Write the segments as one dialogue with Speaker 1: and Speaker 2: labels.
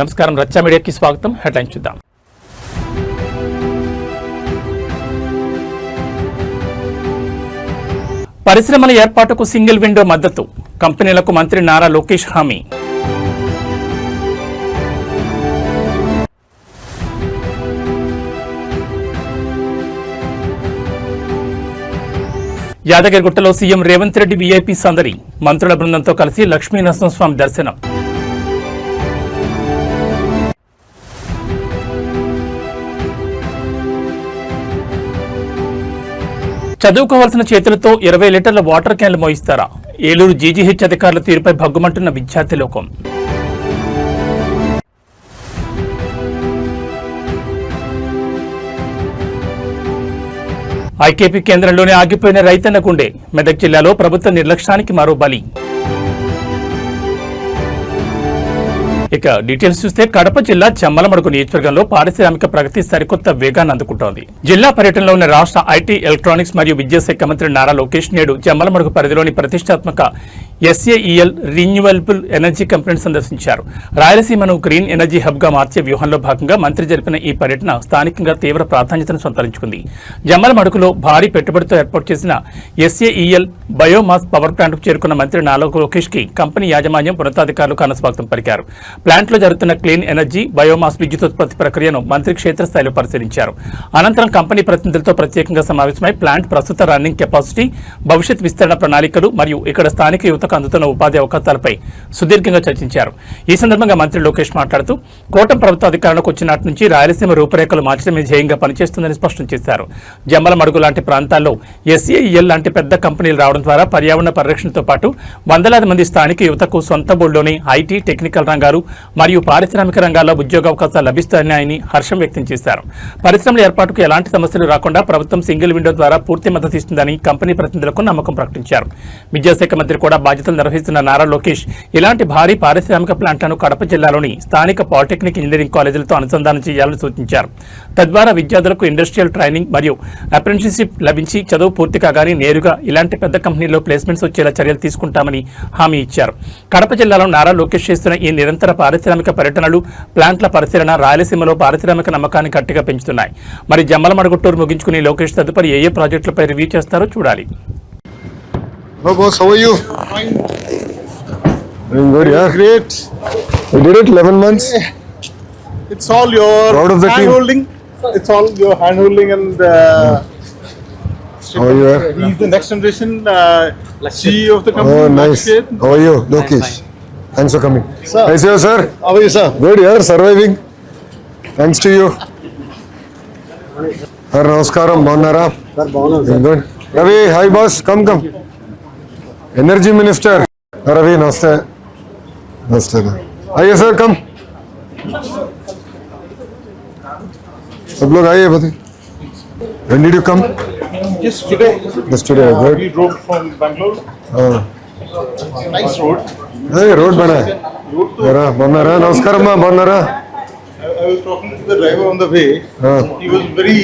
Speaker 1: నమస్కారం, రచ్చ మీడియాకి స్వాగతం. హెడ్లైన్స్ చూద్దాం. పరిశ్రమల ఏర్పాటుకు సింగిల్ విండో మద్దతు, కంపెనీలకు మంత్రి నారా లోకేష్ హామీ. యాదగిరిగుట్టలో సీఎం రేవంత్ రెడ్డి వీఐపీ సందడి, మంత్రుల బృందంతో కలిసి లక్ష్మీనరసింహస్వామి దర్శనం. చదువుకోవాల్సిన చేతులతో 20 లీటర్ల వాటర్ క్యాన్లు మోయిస్తారా? ఏలూరు జీజీహెచ్ అధికారుల తీరుపై భగ్గుమంటున్న విద్యార్థి లోకం. ఐకేపీ కేంద్రంలోనే ఆగిపోయిన రైతన్న గుండె, మెదక్ జిల్లాలో ప్రభుత్వ నిర్లక్ష్యానికి మరో బలి. ఇక డీటెయిల్స్ చూస్తే కడప జిల్లా జమ్మలమడుగు నియోజకవర్గంలో పారిశ్రామిక ప్రగతి సరికొత్త వేగాన్ని అందుకుంటోంది. జిల్లా పర్యటనలో ఉన్న రాష్ట్ర ఐటీ, ఎలక్ట్రానిక్స్ మరియు విద్యాశాఖ మంత్రి నారా లోకేష్ నేడు జమ్మలమడుగు పరిధిలోని ప్రతిష్టాత్మక ఎస్ఏఈఎల్ రీన్యూవబుల్ ఎనర్జీ కంపెనీని సందర్శించారు. రాయలసీమను గ్రీన్ ఎనర్జీ హబ్ గా మార్చే వ్యూహంలో భాగంగా మంత్రి జరిపిన ఈ పర్యటన స్థానికంగా తీవ్ర ప్రాధాన్యతను సంతరించుకుంది. జమ్మలమడుగులో భారీ పెట్టుబడితో ఏర్పాటు చేసిన ఎస్ఏఈఎల్ బయోమాస్ పవర్ ప్లాంట్కు చేరుకున్న మంత్రి నారా లోకేష్ కి కంపెనీ యాజమాన్యం, ఉన్నతాధికారులు ఘనస్వాగతం పలికారు. ప్లాంట్లో జరుగుతున్న క్లీన్ ఎనర్జీ, బయోమాస్ విద్యుతోత్పత్తి ప్రక్రియను మంత్రి క్షేత్రస్థాయిలో పరిశీలించారు. అనంతరం కంపెనీ ప్రతినిధులతో ప్రత్యేకంగా సమావేశమై ప్లాంట్ ప్రస్తుత రన్నింగ్ కెపాసిటీ, భవిష్యత్ విస్తరణ ప్రణాళికలు మరియు ఇక్కడ స్థానిక యువతకు అందుతున్న ఉపాధి అవకాశాలపై సుదీర్ఘంగా చర్చించారు. ఈ సందర్భంగా మంత్రి లోకేష్ మాట్లాడుతూ కూటమి ప్రభుత్వ అధికారంలోకి వచ్చినట్టు నుంచి రాయలసీమ రూపురేఖలు మార్చడమే ధ్యేయంగా పనిచేస్తుందని స్పష్టం చేశారు. జమ్మలమడుగు లాంటి ప్రాంతాల్లో ఎస్ఏఈఎల్ లాంటి పెద్ద కంపెనీలు రావడం ద్వారా పర్యావరణ పరిరక్షణతో పాటు వందలాది మంది స్థానిక యువతకు సొంత బోర్డులోని ఐటీ, టెక్నికల్ రంగాలు మరియు పారిశ్రామిక రంగాల్లో ఉద్యోగావకాశాలు లభిస్తాయని హర్షం వ్యక్తం చేశారు. పరిశ్రమల ఏర్పాటుకు ఎలాంటి సమస్యలు రాకుండా ప్రభుత్వం సింగిల్ విండో ద్వారా పూర్తి మద్దతు ఇస్తుందని కంపెనీ ప్రతినిధులకు నమ్మకం ప్రకటించారు. విద్యాశాఖ మంత్రి కూడా బాధ్యతలు నిర్వహిస్తున్న నారా లోకేష్ ఇలాంటి భారీ పారిశ్రామిక ప్లాంట్లను కడప జిల్లాలోని స్థానిక పాలిటెక్నిక్, ఇంజనీరింగ్ కాలేజీలతో అనుసంధానం చేయాలని సూచించారు. తద్వారా విద్యార్థులకు ఇండస్ట్రియల్ ట్రైనింగ్ మరియు అప్రెంటిస్షిప్ లభించి చదువు పూర్తి కాగానే నేరుగా ఇలాంటి పెద్ద కంపెనీల్లో ప్లేస్మెంట్స్ వచ్చేలా చర్యలు తీసుకుంటామని హామీ ఇచ్చారు. కడప జిల్లాలో నారా లోకేష్ చేస్తున్న ఈ నిరంతర పారిశ్రామిక పర్యటనలు, ప్లాంట్ల పరిశీలన రాయలసీమలో పారిశ్రామిక నమ్మకాన్ని గట్టిగా పెంచుతున్నాయి. మరి జమ్మలమడుగు టూర్ ముగించుకుని లోకేష్ తదుపరి ఏ ప్రాజెక్టులపై రివ్యూ చేస్తారో చూడాలి.
Speaker 2: Hello boss, how are you?
Speaker 3: Fine.
Speaker 2: Doing good, yeah.
Speaker 3: Great.
Speaker 2: You did it 11 months.
Speaker 3: It's all your
Speaker 2: Proud of the
Speaker 3: hand
Speaker 2: team.
Speaker 3: holding. It's all your hand holding and
Speaker 2: How are you?
Speaker 3: he's the next generation CEO of the company.
Speaker 2: Oh, nice.
Speaker 3: Lakshit.
Speaker 2: How are you, Lokesh? Thanks for coming.
Speaker 3: Sir.
Speaker 2: Nice you, sir.
Speaker 3: How are you, sir?
Speaker 2: Good, yeah. Surviving. Thanks to you. Sir, namaskaram. Bagunara.
Speaker 3: Sir,
Speaker 2: Doing good. Ravi, hi boss. Come. Energy Minister. Ravi, namaste. Namaste. आइए sir, कम. सब लोग आइए बताइए. When did you come?
Speaker 3: Just today.
Speaker 2: Yesterday. Good.
Speaker 3: We drove from Bangalore. Nice road.
Speaker 2: Hey, road bana hai. Yara, bannara. Namaskaram ma, bannara.
Speaker 3: I was talking to the driver on the way. He was very.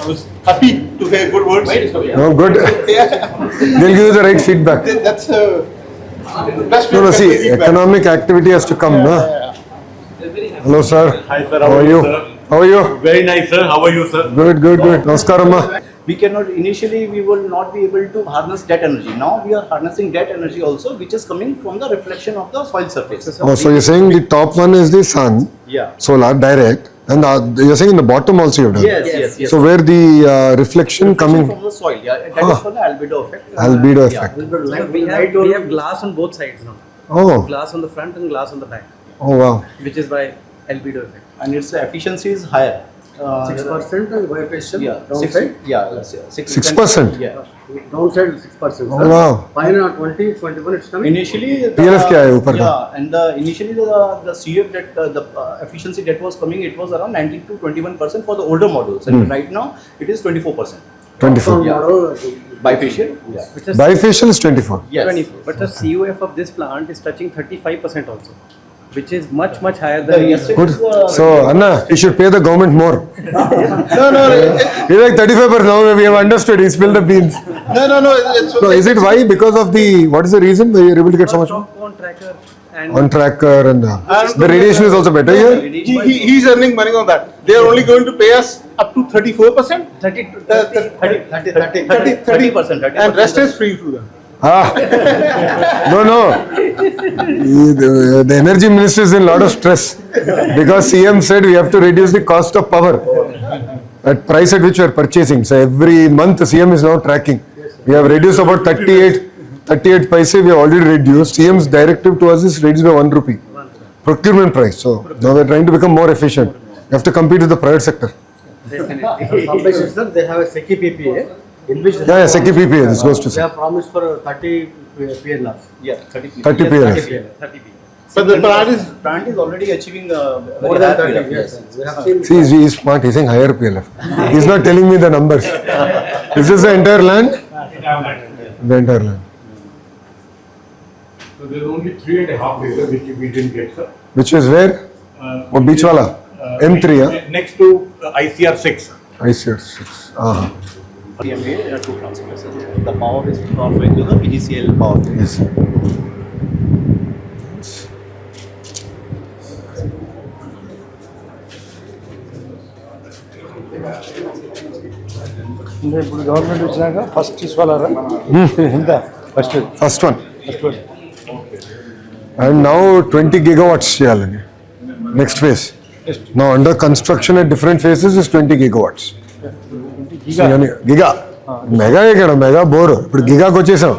Speaker 3: I was happy to hear good words.
Speaker 2: Oh, good. They'll give you the right feedback.
Speaker 3: That's best.
Speaker 2: No, see, economic activity has to come, no? Hello, sir.
Speaker 4: Hi, sir.
Speaker 2: How are you?
Speaker 4: sir?
Speaker 2: How are you?
Speaker 4: Very nice, sir. How are you, sir?
Speaker 2: Good. Namaskaram ma.
Speaker 5: We cannot, initially we will not be able to harness that energy. Now we are harnessing that energy also, which is coming from the reflection of the soil surface.
Speaker 2: Oh, so you're saying the top one is the sun,
Speaker 5: Yeah.
Speaker 2: solar, direct, and you're saying in the bottom also you've done?
Speaker 5: Yes.
Speaker 2: So where the reflection coming?
Speaker 5: From the soil, yeah. That is called the albedo effect.
Speaker 2: Albedo effect.
Speaker 6: We have glass on both sides now.
Speaker 2: Oh,
Speaker 6: Glass on the front and glass on the back,
Speaker 2: oh wow.
Speaker 6: which is by albedo effect.
Speaker 5: And its efficiency is higher.
Speaker 6: 6% and coefficient
Speaker 5: Yeah.
Speaker 6: downside.
Speaker 2: 6%?
Speaker 5: Yeah.
Speaker 6: Downside 6%.
Speaker 2: Oh wow.
Speaker 6: Fine, 20, 21 it's coming.
Speaker 5: Initially,
Speaker 2: PLF क्या है ऊपर का?
Speaker 5: Yeah, and initially the CF that the efficiency that was coming, it was around 19 to 21% for the older models, and right now it is 24%.
Speaker 2: 24.
Speaker 5: Bifacial. Yeah.
Speaker 6: Which is
Speaker 2: Bifacial is 24.
Speaker 5: Yes.
Speaker 6: 24. But the COF of this plant is touching 35% also, which is much higher than
Speaker 2: Good. So, Anna, you should pay the government more.
Speaker 3: No.
Speaker 2: He's like 35%. Now we have understood. He spilled the beans.
Speaker 3: No. It's
Speaker 2: So, is it why? Because of the, what is the reason why you're able to get so much more?
Speaker 6: Top tracker And
Speaker 2: on tracker and the radiation is also better here.
Speaker 3: He's earning money on that. They are only going to pay us up to 34%.
Speaker 5: 30%.
Speaker 3: And rest is free to them.
Speaker 2: Ah, no. The energy minister is in a lot of stress because CM said we have to reduce the cost of power at price at which we are purchasing. So every month CM is now tracking. We have reduced about 38 paise. We have already reduced. CM's directive to us is reduced by 1 rupee procurement price. So now we are trying to become more efficient. We have to compete with the private sector.
Speaker 4: Some places, sir, they have a SECI PPA in which they
Speaker 2: Yeah, SECI PPA. This goes to
Speaker 4: they have promised for 30 PLR.
Speaker 5: Yeah, 30
Speaker 2: 30
Speaker 4: Yes,
Speaker 2: PLS.
Speaker 4: 30 PLR.
Speaker 3: But the
Speaker 5: plant is already achieving
Speaker 4: More than 30, yes. We have seen.
Speaker 2: See, he is smart. He's saying higher PLF. He's not telling me the numbers. Is this the entire land? The entire land.
Speaker 7: So there's only 3.5 acres which we didn't get, sir.
Speaker 2: Which is where? Oh, Beachwala. M3, huh?
Speaker 7: Next to ICR 6.
Speaker 2: I see. 6.
Speaker 5: We have made 2 transfers. The power is flowing to the PGCL power.
Speaker 2: Yes.
Speaker 4: ఇప్పుడు government వచ్చినాక first తీసుకోవాలరా ఇంత first
Speaker 2: First one. And now 20 gigawatts చేయాలని. Next phase. Now under construction at different phases is 20 gigawatts. Giga mega ఇక్కడ mega bore ఇప్పుడు గిగాకి వచ్చేసాం.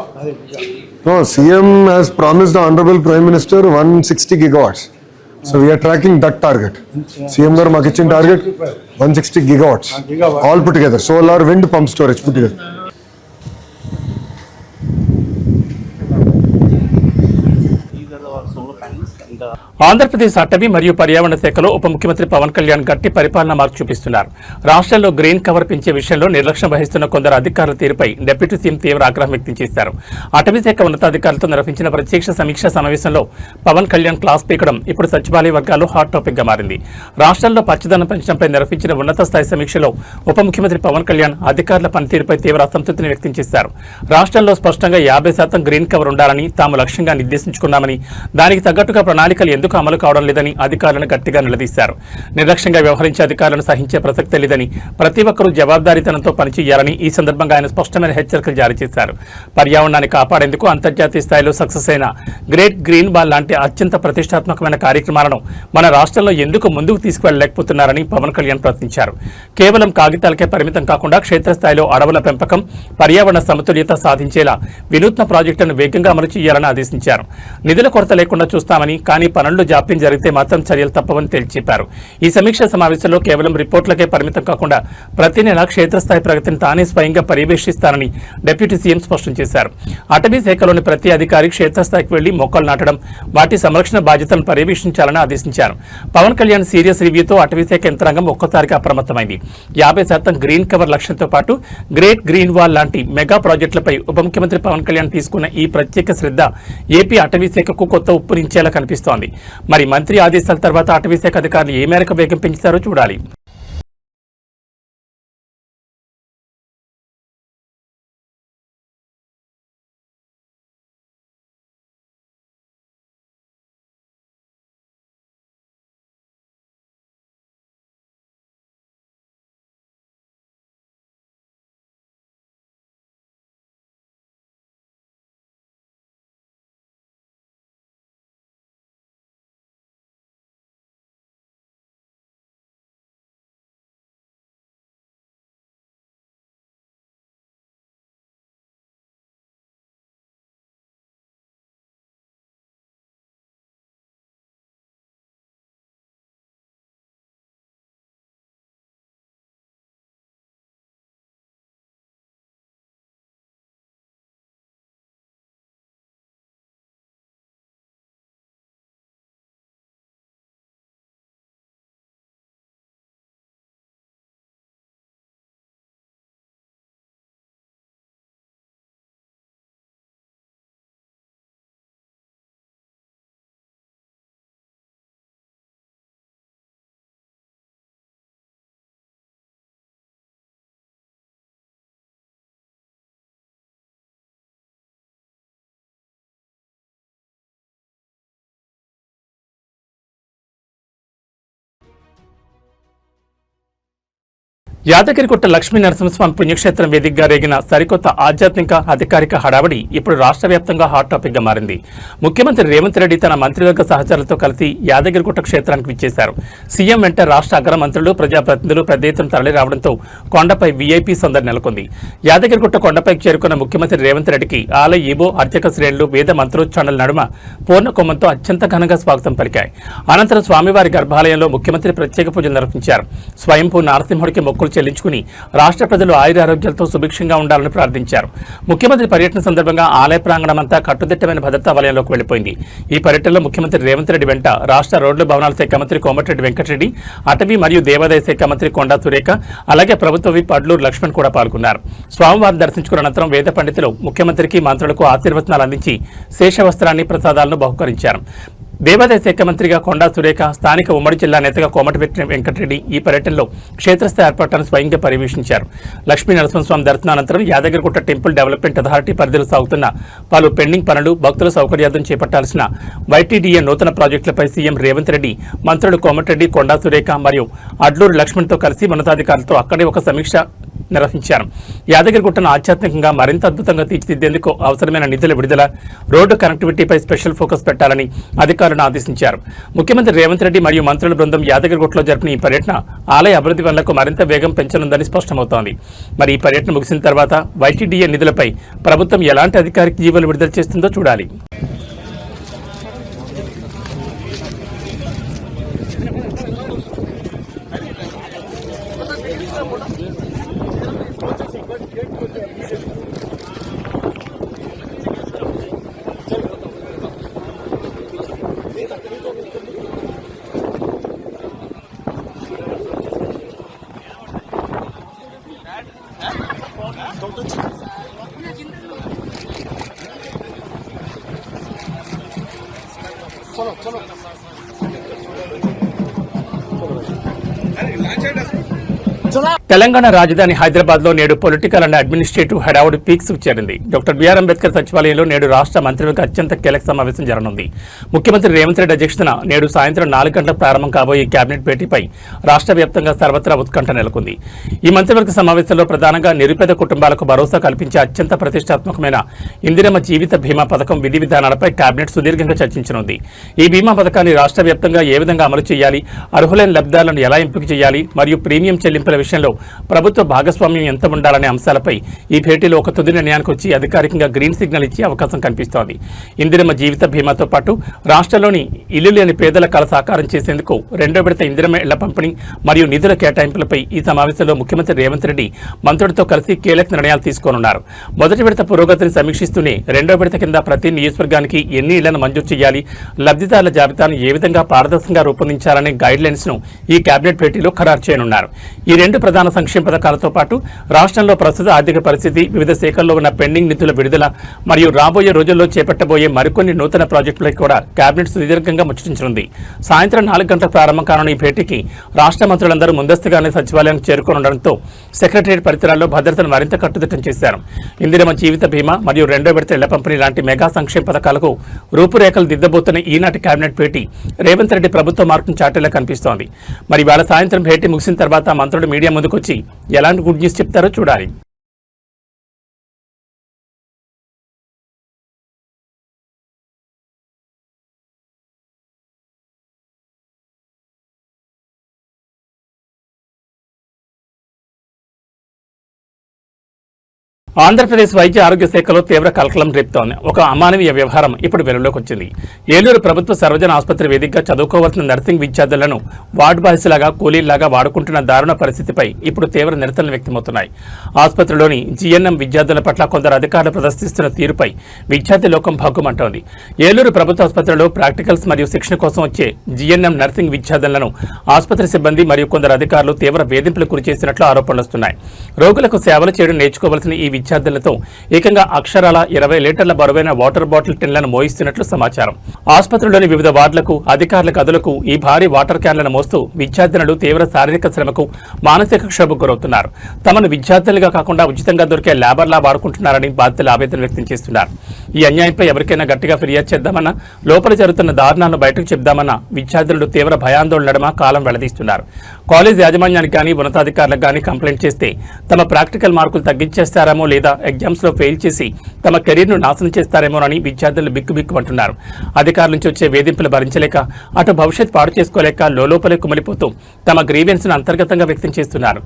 Speaker 2: No, CM has promised the Honorable Prime Minister 160 gigawatts. So we are tracking that target. CM garu maku icchin target 160 gigawatts. All put together. Solar, wind, pump storage put together.
Speaker 5: These are the solar panels and the
Speaker 1: Andhra Pradesh అటవీ మరియు పర్యావరణ శాఖలో ఉప ముఖ్యమంత్రి పవన్ కళ్యాణ్ గట్టి పరిపాలన మార్పు చూపిస్తున్నారు. రాష్ట్రంలో గ్రీన్ కవర్ పెంచే విషయంలో నిర్లక్ష్యం వహిస్తున్న కొందరు అధికారుల తీరుపై డిప్యూటీ సీఎం తీవ్ర ఆగ్రహం వ్యక్తం చేశారు. అటవీ శాఖ ఉన్నతాధికారులతో నిర్వహించిన ప్రత్యక్ష సమీక్షా సమావేశంలో పవన్ కళ్యాణ్ క్లాస్ పీకడం ఇప్పుడు సచివాలయ వర్గాల్లో హాట్ టాపిక్ గా మారింది. రాష్ట్రంలో పచ్చదనం పెంచడంపై నిర్వహించిన ఉన్నత స్థాయి సమీక్షలో ఉప ముఖ్యమంత్రి పవన్ కళ్యాణ్ అధికారుల పనితీరుపై తీవ్ర అసంతృప్తిని వ్యక్తం చేశారు. రాష్ట్రంలో స్పష్టంగా 50% గ్రీన్ కవర్ ఉండాలని తాము లక్ష్యంగా నిర్దేశించుకున్నామని, దానికి తగ్గట్టుగా ప్రణాళికలు ఎందుకు అమలు కావడం లేదని అధికారులను గట్టిగా నిలదీశారు. నిర్లక్ష్యంగా వ్యవహరించే అధికారులను సహించే ప్రసక్తే లేదని, ప్రతి ఒక్కరూ జవాబుదారీతనంతో పనిచేయాలని ఈ సందర్భంగా ఆయన స్పష్టమైన హెచ్చరికలు జారీ చేశారు. పర్యావరణాన్ని కాపాడేందుకు అంతర్జాతీయ స్థాయిలో సక్సెస్ అయిన గ్రేట్ గ్రీన్ వాల్ లాంటి అత్యంత ప్రతిష్టాత్మకమైన కార్యక్రమాలను మన రాష్ట్రంలో ఎందుకు ముందుకు తీసుకువెళ్లలేకపోతున్నారని పవన్ కళ్యాణ్ ప్రశ్నించారు. కేవలం కాగితాలకే పరిమితం కాకుండా క్షేత్రస్థాయిలో అడవుల పెంపకం, పర్యావరణ సమతుల్యత సాధించేలా వినూత్న ప్రాజెక్టులను వేగంగా అమలు చేయాలని ఆదేశించారు. నిధుల కొరత లేకుండా చూస్తామని, కానీ పనుల్లో జాప్యం జరిగితే మాత్రం చర్యలు తప్పవని తేల్చి చెప్పారు. ఈ సమీక్ష సమావేశంలో కేవలం రిపోర్టులకే పరిమితం కాకుండా ప్రతి నెల క్షేత్రస్థాయి ప్రగతిని తానే స్వయంగా పర్యవేక్షిస్తానని డిప్యూటీ సీఎం స్పష్టం చేశారు. అటవీ శాఖలోని ప్రతి అధికారి క్షేత్రస్థాయికి వెళ్లి మొక్కలు నాటడం, వాటి సంరక్షణ బాధ్యతలను పర్యవేక్షించాలని ఆదేశించారు. పవన్ కళ్యాణ్ సీరియస్ రివ్యూతో అటవీ శాఖ యంత్రాంగం ఒక్కసారిగా అప్రమత్తమైంది. 50% గ్రీన్ కవర్ లక్ష్యంతో పాటు గ్రేట్ గ్రీన్ వాల్ లాంటి మెగా ప్రాజెక్టులపై ఉప ముఖ్యమంత్రి పవన్ కళ్యాణ్ తీసుకున్న ఈ ప్రత్యేక శ్రద్ధ ఏపీ అటవీ శాఖకు కొత్త ఉప్పునించేలా కనిపిస్తోంది. మరి మంత్రి ఆదేశాల తర్వాత అటవీ శాఖ అధికారులు ఏ మేరకు వేగం పెంచుతారో చూడాలి. యాదగిరిగుట్ట లక్ష్మీ నరసింహస్వామి పుణ్యక్షేత్రం వేదికగా రేగిన సరికొత్త ఆధ్యాత్మిక అధికారిక హడావడి ఇప్పుడు రాష్ట్ర వ్యాప్తంగా హాట్ టాపిక్ గా మారింది. ముఖ్యమంత్రి రేవంత్ రెడ్డి తన మంత్రివర్గ సహచరులతో కలిసి యాదగిరిగుట్ట క్షేత్రానికి విచ్చేశారు. సీఎం వెంట రాష్ట్ర అగ్ర మంత్రులు, ప్రజాప్రతినిధులు పెద్ద ఎత్తున తరలి రావడంతో కొండపై వీఐపీ సందడి నెలకొంది. యాదగిరిగుట్ట కొండపైకి చేరుకున్న ముఖ్యమంత్రి రేవంత్ రెడ్డికి ఆలయ ఈబో, అర్చక శ్రేణులు, వేద మంత్రోచ్చారణల నడుమ పూర్ణ కొమ్మంతో అత్యంత ఘనంగా స్వాగతం పలికాయి. అనంతరం స్వామివారి గర్భాలయంలో ముఖ్యమంత్రి ప్రత్యేక పూజలు నిర్వహించారు. స్వయంభూ నరసింహుడికి మొక్కులు చెల్లించుకుని రాష్ట్ర ప్రజలు ఆయురారోగ్యాలతో సుభిక్షంగా ఉండాలని ప్రార్థించారు. ముఖ్యమంత్రి పర్యటన సందర్భంగా ఆలయ ప్రాంగణమంతా కట్టుదిట్టమైన భద్రతా వలయంలోకి వెళ్లిపోయింది. ఈ పర్యటనలో ముఖ్యమంత్రి రేవంత్ రెడ్డి వెంట రాష్ట్ర రోడ్లు భవనాల శాఖ మంత్రి కోమటిరెడ్డి వెంకటరెడ్డి, అటవీ మరియు దేవాదాయ శాఖ మంత్రి కొండా సురేఖ, అలాగే ప్రభుత్వ విప్ అడ్లూరు లక్ష్మణ్ కూడా పాల్గొన్నారు. స్వామివారిని దర్శించుకున్న అనంతరం వేద పండితులు ముఖ్యమంత్రికి, మంత్రులకు ఆశీర్వచనాలు అందించి శేషవస్త్రాన్ని, ప్రసాదాలను బహుకరించారు. దేవాదాయ శాఖ మంత్రిగా కొండా సురేఖ, స్థానిక ఉమ్మడి జిల్లా నేతగా కోమటిరెడ్డి వెంకటరెడ్డి ఈ పర్యటనలో క్షేత్రస్థాయి ఏర్పాట్లను స్వయంగా పర్యవేక్షించారు. లక్ష్మీ నరసింహస్వామి దర్శనానంతరం యాదగిరిగుట్ట టెంపుల్ డెవలప్మెంట్ అథారిటీ పరిధిలో సాగుతున్న పలు పెండింగ్ పనులు, భక్తుల సౌకర్యార్థం చేపట్టాల్సిన వైటీడీఏ నూతన ప్రాజెక్టులపై సీఎం రేవంత్ రెడ్డి, మంత్రులు కోమటిరెడ్డి, కొండా సురేఖ మరియు అడ్లూరు లక్ష్మణ్తో కలిసి ఉన్నతాధికారులతో అక్కడే ఒక సమీక్ష నిర్వహించారు. యాదగిరిగుట్టను ఆధ్యాత్మికంగా మరింత అద్భుతంగా తీర్చిదిద్దేందుకు అవసరమైన నిధుల విడుదల, రోడ్డు కనెక్టివిటీపై స్పెషల్ ఫోకస్ పెట్టాలని అధికారులను ఆదేశించారు. ముఖ్యమంత్రి రేవంత్ రెడ్డి మరియు మంత్రుల బృందం యాదగిరిగుట్టలో జరిపిన ఈ పర్యటన ఆలయ అభివృద్ధి పనులకు మరింత వేగం పెంచనుందని స్పష్టమవుతోంది. మరి ఈ పర్యటన ముగిసిన తర్వాత వైటీడీఏ నిధులపై ప్రభుత్వం ఎలాంటి అధికారిక జీవోలు విడుదల చేస్తుందో చూడాలి. తెలంగాణ రాజధాని హైదరాబాద్ లో నేడు పొలిటికల్ అండ్ అడ్మినిస్ట్రేటివ్ హడావుడి పీక్స్ చేరింది. డాక్టర్ బిఆర్ అంబేద్కర్ సచివాలయంలో నేడు రాష్ట్ర మంత్రివర్గ అత్యంత కీలక సమావేశం జరగనుంది. ముఖ్యమంత్రి రేవంత్ రెడ్డి అధ్యక్షతన నేడు సాయంత్రం 4 గంటలకు ప్రారంభం కాబోయే కేబినెట్ భేటీపై రాష్ట్ర వ్యాప్తంగా సర్వత్రా ఉత్కంఠ నెలకొంది. ఈ మంత్రివర్గ సమావేశంలో ప్రధానంగా నిరుపేద కుటుంబాలకు భరోసా కల్పించే అత్యంత ప్రతిష్టాత్మకమైన ఇందిరమ్మ జీవిత బీమా పథకం విధి విధానాలపై కేబినెట్ సుదీర్ఘంగా చర్చించనుంది. ఈ బీమా పథకాన్ని రాష్ట్ర వ్యాప్తంగా ఏ విధంగా అమలు చేయాలి, అర్హులైన లబ్ధిదారులను ఎలా ఎంపిక చేయాలి మరియు ప్రీమియం చెల్లింపుల విషయంలో ప్రభుత్వ భాగస్వామ్యం ఎంత ఉండాలనే అంశాలపై ఈ భేటీలో ఒక తుది నిర్ణయానికి వచ్చి అధికారికంగా గ్రీన్ సిగ్నల్ ఇచ్చే అవకాశం కనిపిస్తోంది. ఇందిరమ్మ జీవిత బీమాతో పాటు రాష్ట్రంలోని ఇల్లు లేని పేదల కల సాకారం చేసేందుకు 2వ విడత ఇందిరమ్మ ఇళ్ల పంపిణీ మరియు నిధుల కేటాయింపులపై ఈ సమావేశంలో ముఖ్యమంత్రి రేవంత్ రెడ్డి మంత్రులతో కలిసి కీలక నిర్ణయాలు తీసుకోనున్నారు. మొదటి విడత పురోగతిని సమీక్షిస్తూనే 2వ విడత కింద ప్రతి నియోజకవర్గానికి ఎన్ని ఇళ్లను మంజూరు చేయాలి, లబ్ధిదారుల జాబితాను ఏ విధంగా పారదర్శకంగా రూపొందించాలనే గైడ్ లైన్స్ ను ఈ కేబినెట్ భేటీలో ఖరారు చేయనున్నారు. ఈ 2 ప్రధాన సంక్షేమ పథకాలతో పాటు రాష్ట్రంలో ప్రస్తుత ఆర్థిక పరిస్థితి, వివిధ శాఖల్లో ఉన్న పెండింగ్ నిధుల విడుదల మరియు రాబోయే రోజుల్లో చేపట్టబోయే మరికొన్ని నూతన ప్రాజెక్టులపై కూడా కేబినెట్ సుదీర్ఘంగా ముచ్చటించనుంది. సాయంత్రం 4 గంటలకు ప్రారంభం కానున్న ఈ భేటీకి రాష్ట్ర మంత్రులందరూ ముందస్తుగానే సచివాలయానికి చేరుకోనుండడంతో సెక్రటరియట్ పరిసరాల్లో భద్రతను మరింత కట్టుదిట్టం చేశారు. ఇందిరమ్మ జీవిత బీమా మరియు 2వ విడత ఇళ్ల పంపిణీ లాంటి మెగా సంక్షేమ పథకాలకు రూపురేఖలు దిద్దబోతున్న ఈనాటి కేబినెట్ భేటీ రేవంత్ రెడ్డి ప్రభుత్వ మార్కును చాటేలా కనిపిస్తోంది. మరి వేళ సాయంత్రం భేటీ ముగిసిన తర్వాత మంత్రులు మీడియా ముందుకొచ్చి ఎలాంటి గుడ్ న్యూస్ చెప్తారో చూడాలి. ఆంధ్రప్రదేశ్ వైద్య ఆరోగ్య శాఖలో తీవ్ర కలకలం రేపుతోంది. ఒక అమానవీయ వ్యవహారం ఇప్పుడు వెలుగులోకి వచ్చింది. ఏలూరు ప్రభుత్వ సర్వజన ఆసుపత్రి వేదికగా చదువుకోవాల్సిన నర్సింగ్ విద్యార్థులను వార్డు బాయ్స్లాగా, కూలీల్లాగా వాడుకుంటున్న దారుణ పరిస్థితిపై ఇప్పుడు తీవ్ర నిరసనలు వ్యక్తమవుతున్నాయి. ఆసుపత్రిలోని జీఎన్ఎం విద్యార్థుల పట్ల కొందరు అధికారులు ప్రదర్శిస్తున్న తీరుపై విద్యార్థి లోకం భగ్గుమంటోంది. ఏలూరు ప్రభుత్వ ఆసుపత్రిలో ప్రాక్టికల్స్ మరియు శిక్షణ కోసం వచ్చే జీఎన్ఎం నర్సింగ్ విద్యార్థులను ఆసుపత్రి సిబ్బంది మరియు కొందరు అధికారులు తీవ్ర వేధింపులకు గురి చేసినట్లు ఆరోపణలు వస్తున్నాయి. రోగులకు సేవలు చేయడం నేర్చుకోవాల్సిన ఈ విద్యార్థులతో ఏకంగా అక్షరాల 20 లీటర్ల బరువైన వాటర్ బాటిల్ టిన్లను మోయిస్తున్నట్లు సమాచారం. ఆసుపత్రిలోని వివిధ వార్డులకు, అధికారుల గదులకు ఈ భారీ వాటర్ క్యాన్లను మోస్తూ విద్యార్థినులు తీవ్ర శారీరక శ్రమకు, మానసిక క్షోభకు గురవుతున్నారు. తమను విద్యార్థులుగా కాకుండా ఉచితంగా దొరికే ల్యాబర్లా వాడుకుంటున్నారని బాధితులు ఆవేదన వ్యక్తం చేస్తున్నారు. ఈ అన్యాయంపై ఎవరికైనా గట్టిగా ఫిర్యాదు చేద్దామన్నా, లోపల జరుగుతున్న దారుణాలను బయటకు చెప్దామన్నా విద్యార్థులు తీవ్ర భయాందోళన నడుమ కాలం వెళ్లదీస్తున్నారు. కాలేజ్ యాజమాన్యానికి కానీ, ఉన్నతాధికారులకు కానీ కంప్లైంట్ చేస్తే తమ ప్రాక్టికల్ మార్కులు తగ్గించేస్తారేమో లేదా ఎగ్జామ్స్ లో ఫెయిల్ చేసి తమ కెరీర్ను నాశనం చేస్తారేమోనని విద్యార్థులు బిక్కుబిక్కుమంటున్నారు. అధికారుల నుంచి వచ్చే వేధింపులు భరించలేక, అటు భవిష్యత్ పాడు చేసుకోలేక లోపలే కుమిలిపోతూ తమ గ్రీవెన్స్ ను అంతర్గతంగా వ్యక్తం చేస్తున్నారు.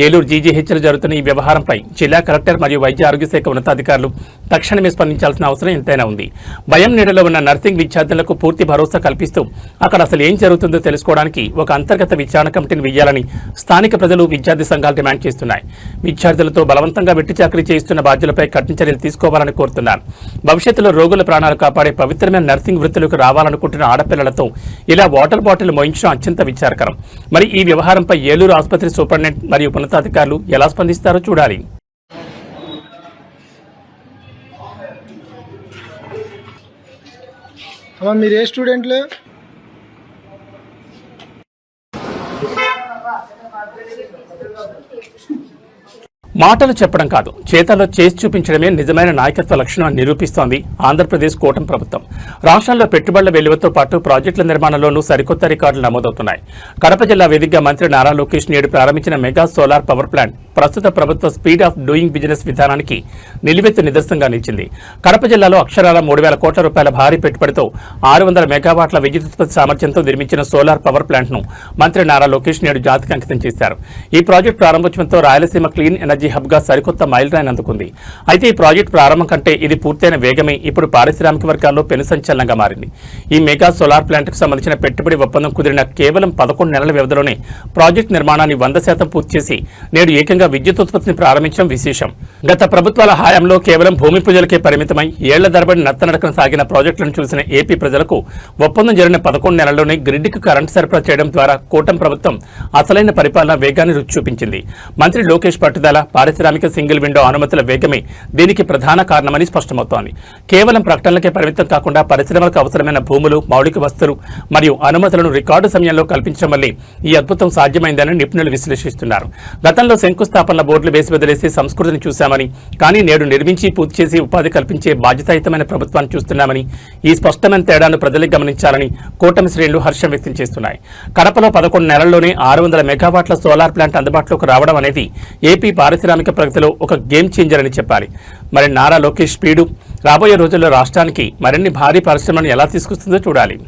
Speaker 1: ఏలూరు జీజీహెచ్లో జరుగుతున్న ఈ వ్యవహారంపై జిల్లా కలెక్టర్ మరియు వైద్య ఆరోగ్య శాఖ ఉన్నతాధికారులు తక్షణమే స్పందించాల్సిన అవసరం ఎంతైనా ఉంది. భయం నీడలో ఉన్న నర్సింగ్ విద్యార్థులకు పూర్తి భరోసా కల్పిస్తూ అక్కడ అసలు ఏం జరుగుతుందో తెలుసుకోవడానికి ఒక అంతర్గత విచారణ కమిటీని వేయాలని స్థానిక ప్రజలు, విద్యార్థి సంఘాలు డిమాండ్ చేస్తున్నాయి. విద్యార్థులతో బలవంతంగా వెట్టి చాకరీ చేయిస్తున్న బాధ్యులపై కఠిన చర్యలు తీసుకోవాలని కోరుతున్నారు. భవిష్యత్తులో రోగుల ప్రాణాలు కాపాడే పవిత్రమైన నర్సింగ్ వృత్తులకు రావాలనుకుంటున్న ఆడపిల్లలతో ఇలా వాటర్ బాటిల్ మోయించడం అత్యంత విచారకరం. మరి ఈ వ్యవహారంపై ఏలూరు ఆసుపత్రి సూపరింటెండెంట్ మరియు ఉన్నతాధికారులు ఎలా స్పందిస్తారో చూడాలి.
Speaker 8: మీరు ఏ స్టూడెంట్లు?
Speaker 1: మాటలు చెప్పడం కాదు, చేతల్లో చేసి చూపించడమే నిజమైన నాయకత్వ లక్షణం అని నిరూపిస్తోంది ఆంధ్రప్రదేశ్ కూటమి ప్రభుత్వం. రాష్ట్రంలో పెట్టుబడుల వెలువతో పాటు ప్రాజెక్టుల నిర్మాణంలోనూ సరికొత్త రికార్డులు నమోదవుతున్నాయి. కడప జిల్లా వేదికగా మంత్రి నారా లోకేష్ నేడు ప్రారంభించిన మెగా సోలార్ పవర్ ప్లాంట్ ప్రస్తుత ప్రభుత్వ స్పీడ్ ఆఫ్ డూయింగ్ బిజినెస్ విధానానికి నిలువెత్తు నిదర్శనంగా నిలిచింది. కడప జిల్లాలో అక్షరాల 3,000 కోట్ల రూపాయల భారీ పెట్టుబడితో 600 మెగావాట్ల విద్యుత్ ఉత్పత్తి సామర్థ్యంతో నిర్మించిన సోలార్ పవర్ ప్లాంట్ ను మంత్రి నారా లోకేష్ నేడు జాతికి అంకితం చేశారు. ఈ ప్రాజెక్టు ప్రారంభోత్సవంతో రాయలసీమ క్లీన్ ఎనర్జీ హబ్ గా సరికొత్త మైలురాయిని అందుకుంది. అయితే ఈ ప్రాజెక్టు ప్రారంభం కంటే ఇది పూర్తయిన వేగమే ఇప్పుడు పారిశ్రామిక వర్గాల్లో పెను సంచలనంగా మారింది. ఈ మెగా సోలార్ ప్లాంట్ కు సంబంధించిన పెట్టుబడి ఒప్పందం కుదిరిన కేవలం 11 నెలల వ్యవధిలోనే ప్రాజెక్టు నిర్మాణాన్ని 100% పూర్తి చేసి నేడు ఏకంగా విద్యుత్ ఉత్పత్తిని ప్రారంభించడం విశేషం. గత ప్రభుత్వాల హయాంలో కేవలం భూమి పూజలకే పరిమితమై ఏళ్ల తరబడి నత్తనడకన సాగిన ప్రాజెక్టులను చూసిన ఏపీ ప్రజలకు ఒప్పందం జరిగిన 11 నెలల్లోనే గ్రిడ్కి కరెంటు సరఫరా చేయడం ద్వారా కూటమి ప్రభుత్వం అసలైన పరిపాలన వేగాన్ని రుచి చూపించింది. మంత్రి లోకేష్ పట్టుదల, పారిశ్రామిక సింగిల్ విండో అనుమతుల వేగమే దీనికి ప్రధాన కారణమని స్పష్టమవుతోంది. కేవలం ప్రకటనలకే పరిమితం కాకుండా పరిశ్రమలకు అవసరమైన భూములు, మౌలిక వస్తువులు మరియు అనుమతులను రికార్డు సమయంలో కల్పించడం వల్లే ఈ అద్భుతం సాధ్యమైందని నిపుణులు విశ్లేషిస్తున్నారు. గతంలో శంకుస్థాపనల బోర్డులు వేసి వదిలేసి సంస్కృతిని చూశామని, కానీ నేడు నిర్మించి పూర్తి చేసి ఉపాధి కల్పించే బాధ్యతాయుతమైన ప్రభుత్వాన్ని చూస్తున్నామని, ఈ స్పష్టమైన తేడాను ప్రజలకు గమనించాలని కూటమి శ్రేణులు హర్షం వ్యక్తం చేస్తున్నాయి. కడపలో 11 నెలల్లోనే 600 మెగావాట్ల సోలార్ ప్లాంట్ అందుబాటులోకి రావడం అనేది ఏపీ పారిశ్రామిక ప్రగతిలో ఒక గేమ్ చేంజర్ అని చెప్పాలి. మరి నారా లోకేష్ స్పీడు రాబోయే రోజుల్లో రాష్ట్రానికి మరిన్ని భారీ పరిశ్రమలను ఎలా తీసుకొస్తుందో చూడాలి.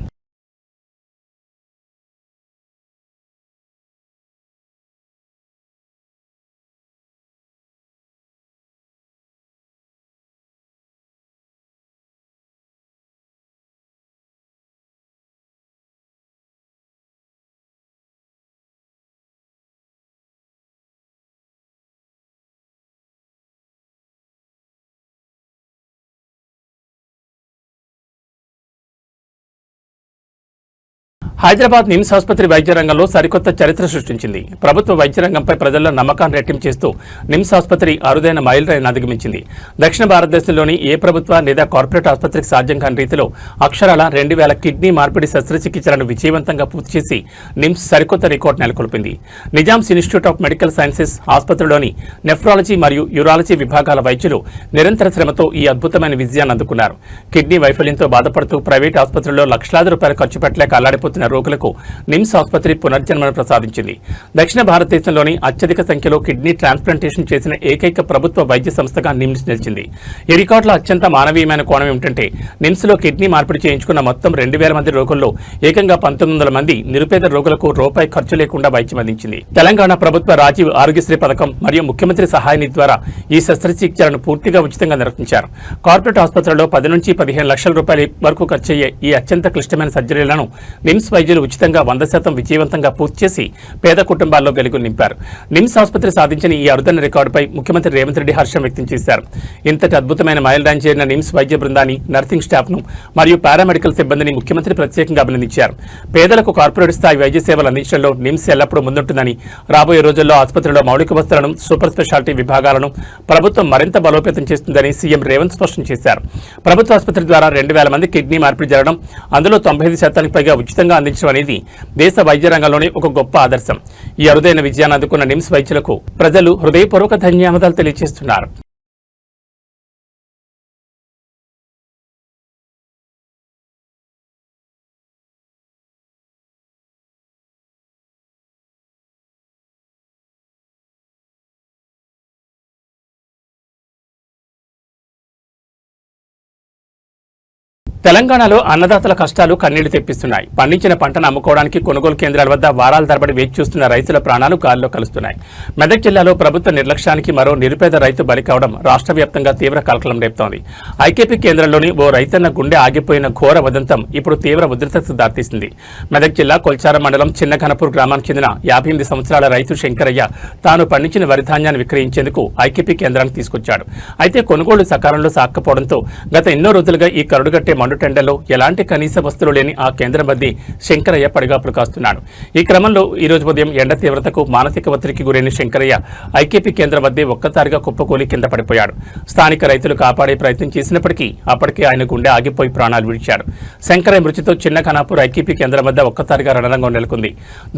Speaker 1: హైదరాబాద్ నిమ్స్ ఆసుపత్రి వైద్య రంగంలో సరికొత్త చరిత్ర సృష్టించింది. ప్రభుత్వ వైద్య రంగంపై ప్రజల్లో నమ్మకాన్ని రెట్టింపు చేస్తూ నిమ్స్ ఆసుపత్రి అరుదైన మైలురాయిని అధిగమించింది. దక్షిణ భారతదేశంలోని ఏ ప్రభుత్వ లేదా కార్పొరేట్ ఆసుపత్రికి సాధ్యం కాని రీతిలో అక్షరాల 2000 కిడ్నీ మార్పిడి శస్త్రచికిత్సలను విజయవంతంగా పూర్తి చేసి నిమ్స్ సరికొత్త రికార్డు నెలకొల్పింది. Nizam's institute of medical sciences ఆసుపత్రిలోని నెఫ్రాలజీ మరియు యూరాలజీ విభాగాల వైద్యులు నిరంతర శ్రమతో ఈ అద్భుతమైన విజయాన్ని అందుకున్నారు. కిడ్నీ వైఫల్యంతో బాధపడుతూ ప్రైవేట్ ఆసుపత్రుల్లో లక్షలాది రూపాయలు ఖర్చు పెట్టలేక అల్లాడిపోతున్న రోగులకు నిమ్స్ ఆసుపత్రి పునర్జన్మను ప్రసాదించింది. దక్షిణ భారతదేశంలోని అత్యధిక సంఖ్యలో కిడ్నీ ట్రాన్స్ప్లాంటేషన్ చేసిన ఏకైక ప్రభుత్వ వైద్య సంస్థగా నిమ్స్ నిలిచింది. ఈ రికార్డులో అత్యంత మానవీయమైన కోణం ఏమిటంటే నిమ్స్ లో కిడ్నీ మార్పిడి చేయించుకున్న మొత్తం 2000 మంది రోగుల్లో ఏకంగా 1900 మంది నిరుపేద రోగులకు రూపాయి ఖర్చు లేకుండా వైద్యం అందించింది. తెలంగాణ ప్రభుత్వ రాజీవ్ ఆరోగ్యశ్రీ పథకం మరియు ముఖ్యమంత్రి సహాయ నిధి ద్వారా ఈ శస్త్రచికిత్సలను పూర్తిగా ఉచితంగా నిర్వహించారు. కార్పొరేట్ ఆసుపత్రుల్లో 10 నుంచి 15 లక్షల రూపాయల వరకు ఖర్చయ్యే ఈ అత్యంత క్లిష్టమైన సర్జరీలను నిమ్స్ వైద్యులు ఉచితంగా 100% విజయవంతంగా పూర్తి చేసి పేద కుటుంబాల్లో వెలుగు నింపారు. నిమ్స్ ఆసుపత్రి సాధించిన ఈ అరుదైన రికార్డుపై ముఖ్యమంత్రి రేవంత్ రెడ్డి హర్షం వ్యక్తం చేశారు. ఇంతటి అద్భుతమైన మైలురాయి చేరిన నిమ్స్ వైద్య బృందాన్ని, నర్సింగ్ స్టాఫ్ను మరియు పారామెడికల్ సిబ్బందిని ముఖ్యమంత్రి ప్రత్యేకంగా అభినందించారు. పేదలకు కార్పొరేట్ స్థాయి వైద్య సేవలు అందించడంలో నిమ్స్ ఎల్లప్పుడూ ముందుంటుందని, రాబోయే రోజుల్లో ఆసుపత్రిలో మౌలిక వసతులను, సూపర్ స్పెషాలిటీ విభాగాలను ప్రభుత్వం మరింత బలోపేతం చేస్తుందని సీఎం రేవంత్ స్పష్టం చేశారు. ప్రభుత్వ ఆసుపత్రి ద్వారా 2,000 మంది కిడ్నీ మార్పిడి జరగడం, అందులో 95% పైగా ఉచితంగా అందించడం అనేది దేశ వైద్య రంగంలోనే ఒక గొప్ప ఆదర్శం. ఈ అరుదైన విజయాన్ని అందుకున్న నిమ్స్ వైద్యులకు ప్రజలు హృదయపూర్వక ధన్యవాదాలు తెలియజేస్తున్నారు. తెలంగాణలో అన్నదాతల కష్టాలు కన్నీళ్లు తెప్పిస్తున్నాయి. పండించిన పంటను అమ్ముకోవడానికి కొనుగోలు కేంద్రాల వద్ద వారాల తరబడి వేచి చూస్తున్న రైతుల ప్రాణాలు గాల్లో కలుస్తున్నాయి. మెదక్ జిల్లాలో ప్రభుత్వ నిర్లక్ష్యానికి మరో నిరుపేద రైతు బలి కావడం రాష్ట్ర వ్యాప్తంగా తీవ్ర కలకలం రేపుతోంది. ఐకేపీ కేంద్రంలోని ఓ రైతన్న గుండె ఆగిపోయిన ఘోర ఉదంతం ఇప్పుడు తీవ్ర ఉధృతకు దారితీసింది. మెదక్ జిల్లా కొల్చారం మండలం చిన్నఘనపూర్ గ్రామానికి చెందిన 58 సంవత్సరాల రైతు శంకరయ్య తాను పండించిన వరి ధాన్యాన్ని విక్రయించేందుకు ఐకేపీ కేంద్రానికి తీసుకొచ్చాడు. అయితే కొనుగోలు సకాలంలో సాగకపోవడంతో గత ఎన్నో రోజులుగా ఈ కరుడుగట్టే మండుటెండలో ఎలాంటి కనీస వస్తువులు లేని ఆ కేంద్రం వద్ద శంకరయ్య పడిగాపులు కాస్తున్నాడు. ఈ క్రమంలో ఈ రోజు ఉదయం ఎండ తీవ్రతకు మానసిక ఒత్తిడికి గురైన శంకరయ్య ఐకేపీ కేంద్రం వద్ద ఒక్కసారిగా కుప్పకూలి కింద పడిపోయాడు. స్థానిక రైతులు కాపాడే ప్రయత్నం చేసినప్పటికీ అప్పటికే ఆయన గుండె ఆగిపోయి ప్రాణాలు విడిచాడు. శంకరయ్య మృతితో చిన్న ఖానాపూర్ ఐకేపీ కేంద్రం వద్ద ఒక్కసారిగా రణరంగం నెలకొంది.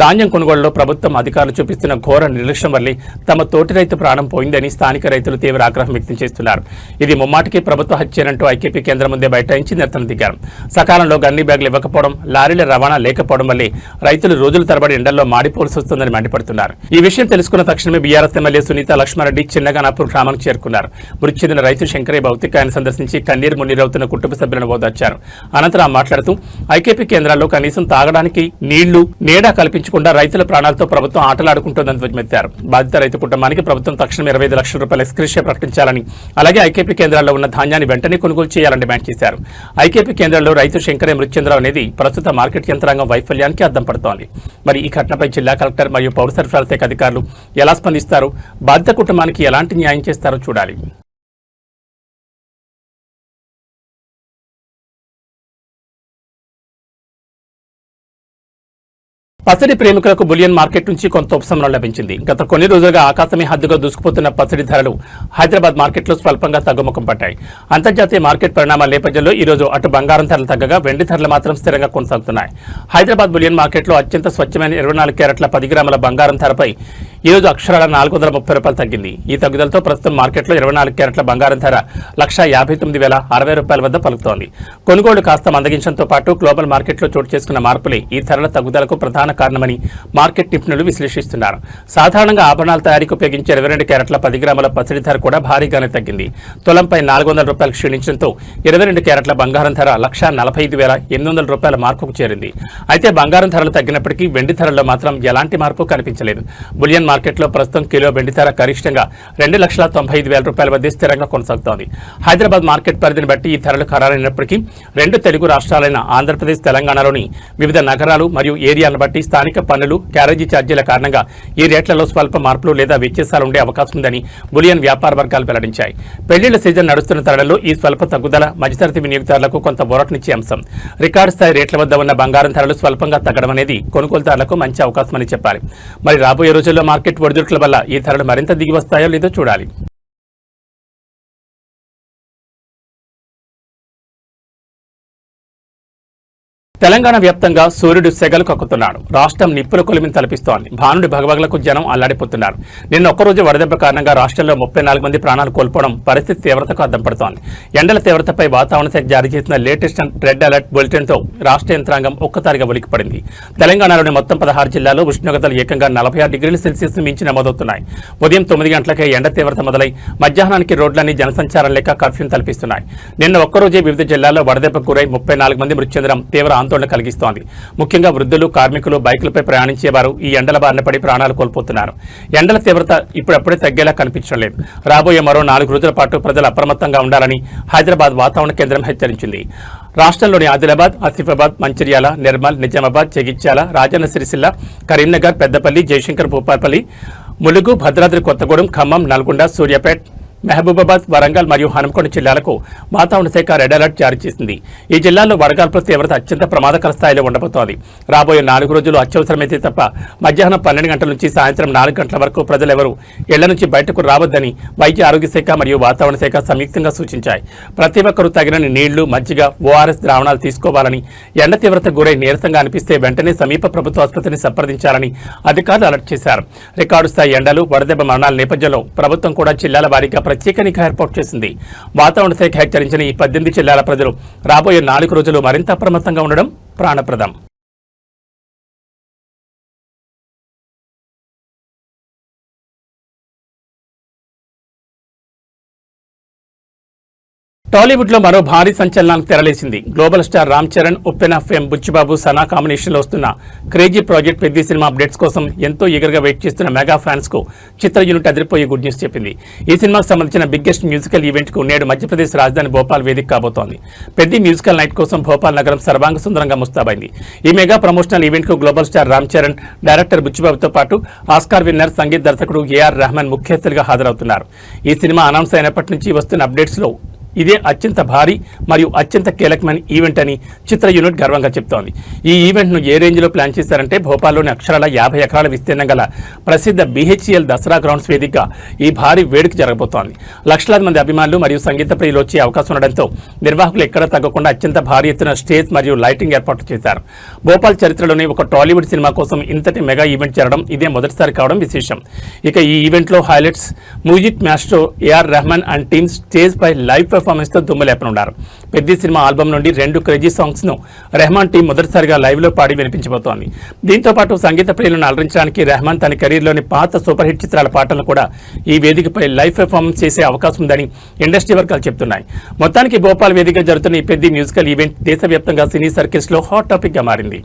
Speaker 1: ధాన్యం కొనుగోలులో ప్రభుత్వం అధికారులు చూపిస్తున్న ఘోర నిర్లక్ష్యం వల్లే తమ తోటి రైతు ప్రాణం పోయిందని స్థానిక రైతులు తీవ్ర ఆగ్రహం వ్యక్తం చేస్తున్నారు. ఇది ముమ్మాటికి ప్రభుత్వ హత్యేనంటూ ఐకేపీ కేంద్రం ముందే బైఠాయించి నిరసన దిగారు. సకాలంలో గన్ని బ్యాగులు ఇవ్వకపోవడం, లారీల రవాణా లేకపోవడం వల్లే రైతులు రోజుల తరబడి ఎండల్లో మాడిపోవలసి వస్తుందని మండిపడుతున్నారు. ఈ విషయం తెలుసుకున్న తక్షణమే బీఆర్ఎస్ ఎమ్మెల్యే సునీత లక్ష్మారెడ్డి చిన్నగనాపూర్ గ్రామానికి చేరుకున్నారు. మృతి చెందిన రైతు శంకరయ్య భౌతికాయాన్ని సందర్శించి కన్నీరు మున్నీరవుతున్న కుటుంబ సభ్యులను ఓదార్చారు. అనంతరం మాట్లాడుతూ ఐకేపీ కేంద్రాల్లో కనీసం తాగడానికి నీళ్లు, నీడ కల్పించకుండా రైతుల ప్రాణాలతో ప్రభుత్వం ఆటలాడుకుంటోందని ధ్వజమెత్తారు. బాధిత రైతు కుటుంబానికి ప్రభుత్వం తక్షణం 25 లక్షల రూపాయల ఎక్స్గ్రేషియా ప్రకటించాలని, అలాగే ఐకేపీ కేంద్రాల్లో ఉన్న ధాన్యాన్ని వెంటనే కొనుగోలు చేయాలని డిమాండ్ చేశారు. ఐకేపీ కేంద్రంలో రైతు శంకరయ్య మృతి చెందడం అనేది ప్రస్తుత మార్కెట్ యంత్రాంగం వైఫల్యానికి అద్దం పడుతోంది. మరి ఈ ఘటనపై జిల్లా కలెక్టర్ మరియు పౌర సరఫరాల శాఖ అధికారులు ఎలా స్పందిస్తారో, బాధిత కుటుంబానికి ఎలాంటి న్యాయం చేస్తారో చూడాలి. పసిడి ప్రేమికులకు బులియన్ మార్కెట్ నుంచి కొంత ఉపశమనం లభించింది. గత కొన్ని రోజులుగా ఆకాశమే హద్దుగా దూసుకుపోతున్న పసిడి ధరలు హైదరాబాద్ మార్కెట్లో స్వల్పంగా తగ్గుముఖం పట్టాయి. అంతర్జాతీయ మార్కెట్ పరిణామాల నేపథ్యంలో ఈ రోజు అటు బంగారం ధరలు తగ్గగా వెండి ధరలు మాత్రం స్థిరంగా కొనసాగుతున్నాయి. హైదరాబాద్ బులియన్ మార్కెట్లో అత్యంత స్వచ్ఛమైన 24 క్యారెట్ల 10 గ్రాముల బంగారం ధరపై ఈ రోజు అక్షరాల 430 రూపాయలు తగ్గింది. ఈ తగ్గుదలతో ప్రస్తుతం మార్కెట్లో 24 క్యారెట్ల బంగారం ధర 1,59,060 రూపాయల వద్ద పలుకుతోంది. కొనుగోలు కాస్త మందగించడంతో పాటు గ్లోబల్ మార్కెట్లో చోటు చేసుకున్న మార్పులే ఈ ధరల తగ్గుదలకు ప్రధాన కారణమని మార్కెట్ నిపుణులు విశ్లేషిస్తున్నారు. సాధారణంగా ఆభరణాల తయారీకి ఉపయోగించే 22 క్యారెట్ల 10 గ్రాముల పసిడి ధర కూడా భారీగానే తగ్గింది. తులంపై 400 రూపాయలు క్షీణించడంతో 22 క్యారెట్ల బంగారం ధర 1,45,800 రూపాయల మార్కుకు చేరింది. అయితే బంగారం ధరలు తగ్గినప్పటికీ వెండి ధరల్లో మాత్రం ఎలాంటి మార్పు కనిపించలేదు. బులియన్ మార్కెట్లో ప్రస్తుతం కిలో వెండి ధర గరిష్టంగా 2,95,000 రూపాయల వద్ద స్థిరంగా కొనసాగుతోంది. హైదరాబాద్ మార్కెట్ పరిధిని బట్టి ఈ ధరలు ఖరారైనప్పటికీ 2 తెలుగు రాష్ట్రాలైన ఆంధ్రప్రదేశ్, తెలంగాణలోని వివిధ నగరాలు మరియు ఏరియాలను బట్టి స్థానిక పన్నులు, క్యారేజీ ఛార్జీల కారణంగా ఈ రేట్లలో స్వల్ప మార్పులు లేదా వ్యత్యాసాలు ఉండే అవకాశం ఉందని బులియన్ వ్యాపార వర్గాలు వెల్లడించాయి. పెళ్లిళ్ల సీజన్ నడుస్తున్న తరుణంలో ఈ స్వల్ప తగ్గుదల మధ్యతరగతి వినియోగదారులకు కొంత ఊరటనిచ్చే అంశం. రికార్డు స్థాయి రేట్ల వద్ద ఉన్న బంగారం ధరలు స్వల్పంగా తగ్గడం అనేది కొనుగోలుదారులకు మంచి అవకాశమని చెప్పాలి. మరి రాబోయే రోజుల్లో మార్కెట్ ఒడిదుడుకుల వల్ల ఈ ధరలు మరింత దిగి వస్తాయో లేదో చూడాలి. తెలంగాణ వ్యాప్తంగా సూర్యుడు సెగలు కక్కుతున్నాడు. రాష్ట్రం నిప్పుల కొలిమిని తలపిస్తోంది. భానుడి భగభగలకు జనం అల్లాడిపోతున్నారు. నిన్న ఒక్కరోజు వడదెబ్బ కారణంగా రాష్ట్రంలో 34 మంది ప్రాణాలు కోల్పోవడం పరిస్థితి తీవ్రతకు అద్దం పడుతోంది. ఎండల తీవ్రతపై వాతావరణ శాఖ జారీ చేసిన లేటెస్ట్ రెడ్ అలర్ట్ బులెటిన్తో రాష్ట్ర యంత్రాంగం ఒక్కసారిగా ఉలిక్కిపడింది. తెలంగాణలోని మొత్తం 16 జిల్లాల్లో ఉష్ణోగ్రతలు ఏకంగా 46 డిగ్రీల సెల్సియస్ మించి నమోదవుతున్నాయి. ఉదయం 9 గంటలకే ఎండ తీవ్రత మొదలై మధ్యాహ్నానికి రోడ్లన్నీ జనసంచారం లేక కర్ఫ్యూను తలపిస్తున్నాయి. నిన్న ఒక్కరోజే వివిధ జిల్లాల్లో వడదెబ్బకు గురై 34 మంది మృతి చెందడం తీవ్ర భయాందోళన కలిగిస్తోంది. ముఖ్యంగా వృద్ధులు, కార్మికులు, బైకులపై ప్రయాణించేవారు ఈ ఎండల బారిన పడి ప్రాణాలు కోల్పోతున్నారు. ఎండల తీవ్రత ఇప్పుడప్పుడే తగ్గేలా కనిపించడం లేదు. రాబోయే మరో 4 రోజుల పాటు ప్రజలు అప్రమత్తంగా ఉండాలని హైదరాబాద్ వాతావరణ కేంద్రం హెచ్చరించింది. రాష్ట్రంలోని ఆదిలాబాద్, ఆసిఫాబాద్, మంచిర్యాల, నిర్మల్, నిజామాబాద్, జగిత్యాల, రాజన్న సిరిసిల్ల, కరీంనగర్, పెద్దపల్లి, జయశంకర్ భూపాలపల్లి, ములుగు, భద్రాద్రి కొత్తగూడెం, ఖమ్మం, నల్గొండ, సూర్యాపేట్, మహబూబాబాద్, వరంగల్ మరియు హనుమకొండ జిల్లాలకు వాతావరణ శాఖ రెడ్ అలర్ట్ జారీ చేసింది. ఈ జిల్లాల్లో వడగాల్పుల తీవ్రత అత్యంత ప్రమాదకర స్థాయిలో ఉండబోతోంది. రాబోయే 4 రోజులు అత్యవసరమైతే తప్ప మధ్యాహ్నం 12 గంటల నుంచి సాయంత్రం 4 గంటల వరకు ప్రజలెవరూ ఇళ్ల నుంచి బయటకు రావద్దని వైద్య ఆరోగ్య శాఖ మరియు వాతావరణ శాఖ సంయుక్తంగా సూచించాయి. ప్రతి ఒక్కరూ తగినన్ని నీళ్లు, మజ్జిగ, ఓఆర్ఎస్ ద్రావణాలు తీసుకోవాలని, ఎండ తీవ్రత గురై నీరసంగా అనిపిస్తే వెంటనే సమీప ప్రభుత్వ ఆసుపత్రిని సంప్రదించాలని అధికారులు అలర్ట్ చేశారు. రికార్డు స్థాయి ఎండలు, వడదెబ్బ మరణాల నేపథ్యంలో ప్రభుత్వం కూడా జిల్లాల వారీగా ప్రత్యేక నిఘా ఏర్పాటు చేసింది. వాతావరణ శాఖ హెచ్చరించిన ఈ 18 జిల్లాల ప్రజలు రాబోయే 4 రోజులు మరింత అప్రమత్తంగా ఉండడం ప్రాణప్రదం. టాలీవుడ్ లో మరో భారీ సంచలనానికి తెరలేసింది. గ్లోబల్ స్టార్ రామ్ చరణ్, ఉప్పెన ఫేమ్ బుచ్చిబాబు, సనా కాంబినేషన్ లో వస్తున్న క్రేజీ ప్రాజెక్ట్ పెద్ద సినిమా అప్డేట్స్ కోసం ఎంతో ఈగర్గా వెయిట్ చేస్తున్న మెగా ఫ్యాన్స్ కు చిత్ర యూనిట్ అదిరిపోయే గుడ్ న్యూస్ చెప్పింది. ఈ సినిమాకు సంబంధించిన బిగ్గెస్ట్ మ్యూజికల్ ఈవెంట్ కు నేడు మధ్యప్రదేశ్ రాజధాని భోపాల్ వేదిక కాబోతోంది. పెద్ద మ్యూజికల్ నైట్ కోసం భోపాల్ నగరం సర్వాంగ సుందరంగా ముస్తాబైంది. ఈ మెగా ప్రమోషనల్ ఈవెంట్ కు global star Ram Charan, director బుచ్చిబాబుతో పాటు ఆస్కార్ విన్నర్ సంగీత దర్శకుడు ఏఆర్ రెహమాన్ ముఖ్య అతిథులుగా హాజరవుతున్నారు. ఈ సినిమా అనౌన్స్ అయినప్పటి నుంచి వస్తున్న అప్డేట్స్ లో ఇదే అత్యంత భారీ మరియు అత్యంత కీలకమైన ఈవెంట్ అని చిత్ర యూనిట్ గర్వంగా చెప్తోంది. ఈ ఈవెంట్ ను ఏ రేంజ్ లో ప్లాన్ చేశారంటే భోపాల్లోని అక్షరాల 50 ఎకరాల విస్తీర్ణం గల ప్రసిద్ధ BHEL దసరా గ్రౌండ్స్ వేదికగా ఈ భారీ వేడుక జరగబోతోంది. లక్షలాది మంది అభిమానులు మరియు సంగీత ప్రియులు వచ్చే అవకాశం ఉండడంతో నిర్వాహకులు ఎక్కడా తగ్గకుండా అత్యంత భారీ ఎత్తున స్టేజ్ మరియు లైటింగ్ ఏర్పాట్లు చేశారు. భోపాల్ చరిత్రలోని ఒక టాలీవుడ్ సినిమా కోసం ఇంతటి మెగా ఈవెంట్ జరగడం ఇదే మొదటిసారి కావడం విశేషం. ఇక ఈ ఈవెంట్ లో highlights music master AR Rahman and team stage పై లైవ్ పెర్ఫార్మెన్స్ తో దుమ్ములేపనున్నారు. పెద్ద సినిమా ఆల్బమ్ నుండి 2 క్రేజీ సాంగ్స్ ను రెహమాన్ టీం మొదటిసారిగా లైవ్ లో పాడి వినిపించబోతోంది. దీంతో పాటు సంగీత ప్రియులను అలరించడానికి రెహమాన్ తన కెరీర్లోని పాత సూపర్ హిట్ చిత్రాల పాటలను కూడా ఈ వేదికపై లైవ్ పెర్ఫార్మెన్స్ చేసే అవకాశం ఉందని ఇండస్ట్రీ వర్గాలు చెబుతున్నాయి. మొత్తానికి భోపాల్ వేదికగా జరుగుతున్న ఈ పెద్ద మ్యూజికల్ ఈవెంట్ దేశవ్యాప్తంగా సినీ సర్కిల్స్ లో హాట్ టాపిక్ గా మారింది.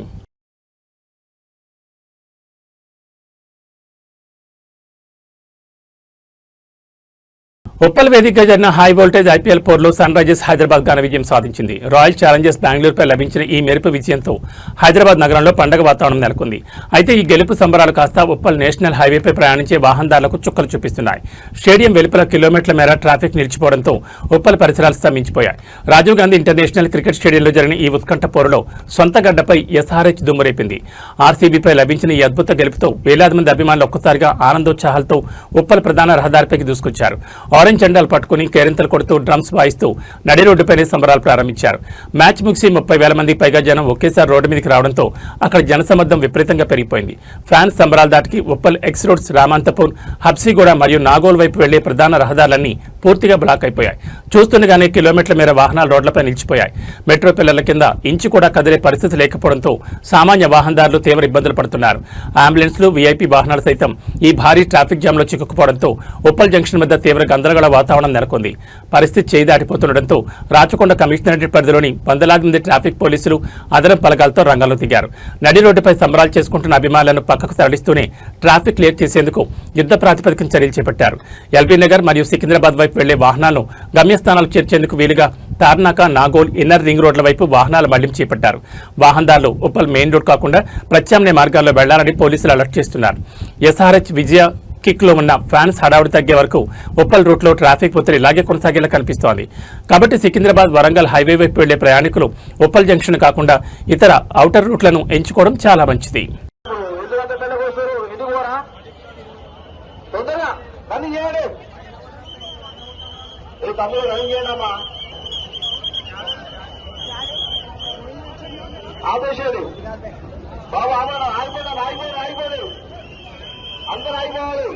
Speaker 1: ఉప్పల్ వేదికగా జరిగిన హై వోల్టేజ్ IPL పోర్లో సన్ రైజర్స్ హైదరాబాద్ ఘన విజయం సాధించింది. రాయల్ ఛాలెంజర్స్ బెంగళూరుపై లభించిన ఈ మెరుపు విజయంతో హైదరాబాద్ నగరంలో పండగ వాతావరణం నెలకొంది. అయితే ఈ గెలుపు సంబరాలు కాస్త ఉప్పల్ నేషనల్ హైవేపై ప్రయాణించే వాహనదారులకు చుక్కలు చూపిస్తున్నాయి. స్టేడియం వెలుపల కిలోమీటర్ల మేర ట్రాఫిక్ నిలిచిపోవడంతో ఉప్పల్ పరిసరాలు స్తంభించిపోయాయి. రాజీవ్ గాంధీ ఇంటర్నేషనల్ క్రికెట్ స్టేడియంలో జరిగిన ఈ ఉత్కంఠ పోరులో సొంత గడ్డపై SRH దుమ్మురేపింది. RCBపై లభించిన ఈ అద్భుత గెలుపుతో వేలాది మంది అభిమానులు ఒక్కసారిగా ఆనందోత్సాహాలతో ఉప్పల్ ప్రధాన రహదారిపైకి దూసుకొచ్చారు. ఆరెంజ్ జెండాలు పట్టుకుని కేరింతలు కొడుతూ డ్రమ్స్ వాయిస్తూ నడి రోడ్డుపైనే సంబరాలు ప్రారంభించారు. మ్యాచ్ ముగిసి 30,000 మందికి పైగా జనం ఒకేసారి రోడ్డు మీదకి రావడంతో అక్కడ జనసమ్మర్దం విపరీతంగా పెరిగిపోయింది. ఫ్యాన్స్ సంబరాల దాటికి ఉప్పల్ ఎక్స్ రోడ్స్, రామాంతపూర్, హబ్సిగూడ మరియు నాగోల్ వైపు వెళ్లే ప్రధాన రహదారులన్నీ పూర్తిగా బ్లాక్ అయిపోయాయి. చూస్తుండగానే కిలోమీటర్ల మేర వాహనాలు రోడ్లపై నిలిచిపోయాయి. మెట్రో పిల్లల కింద ఇంచు కూడా కదిలే పరిస్థితి లేకపోవడంతో సామాన్య వాహనదారులు తీవ్ర ఇబ్బందులు పడుతున్నారు. అంబులెన్స్లు, VIP వాహనాలు సైతం ఈ భారీ ట్రాఫిక్ జామ్ లో చిక్కుకుపోవడంతో ఉప్పల్ జంక్షన్ వద్ద తీవ్ర గందరగోళ వాతావరణం నెలకొంది. పరిస్థితి చేయి దాటిపోతుండటంతో రాచకొండ కమిషనరేట్ పరిధిలోని 100,000 మంది ట్రాఫిక్ పోలీసులు అదనపు బలగాలతో రంగంలో దిగారు. నడి రోడ్డుపై సంబరాలు చేసుకుంటున్న అభిమానులను పక్కకు తరలిస్తూనే ట్రాఫిక్ క్లియర్ చేసేందుకు యుద్ధ ప్రాతిపదికన చర్యలు చేపట్టారు. ఎల్బీ నగర్ మరియు సికింద్రాబాద్ వైపు వెళ్లే వాహనాలను గమ్యస్థానాలకు చేర్చేందుకు వీలుగా తార్నాక, నాగోల్, ఇన్నర్ రింగ్ రోడ్ల వైపు వాహనాల మళ్లింపు చేపట్టారు. వాహనదారులు ఉప్పల్ మెయిన్ రోడ్ కాకుండా ప్రత్యామ్నాయ మార్గాల్లో వెళ్లాలని పోలీసులు అలర్ట్ చేస్తున్నారు. SRH విజయ కిక్ లో ఉన్న ఫ్యాన్స్ హడావుడి తగ్గే వరకు ఉప్పల్ రూట్ లో ట్రాఫిక్ ఒత్తిడి ఇలాగే కొనసాగేలా కనిపిస్తోంది. కాబట్టి సికింద్రాబాద్, వరంగల్ హైవే వైపు వెళ్లే ప్రయాణికులు ఉప్పల్ జంక్షన్ కాకుండా ఇతర ఔటర్ రూట్లను ఎంచుకోవడం చాలా మంచిది.
Speaker 8: అందరూ అయిపోవాలి.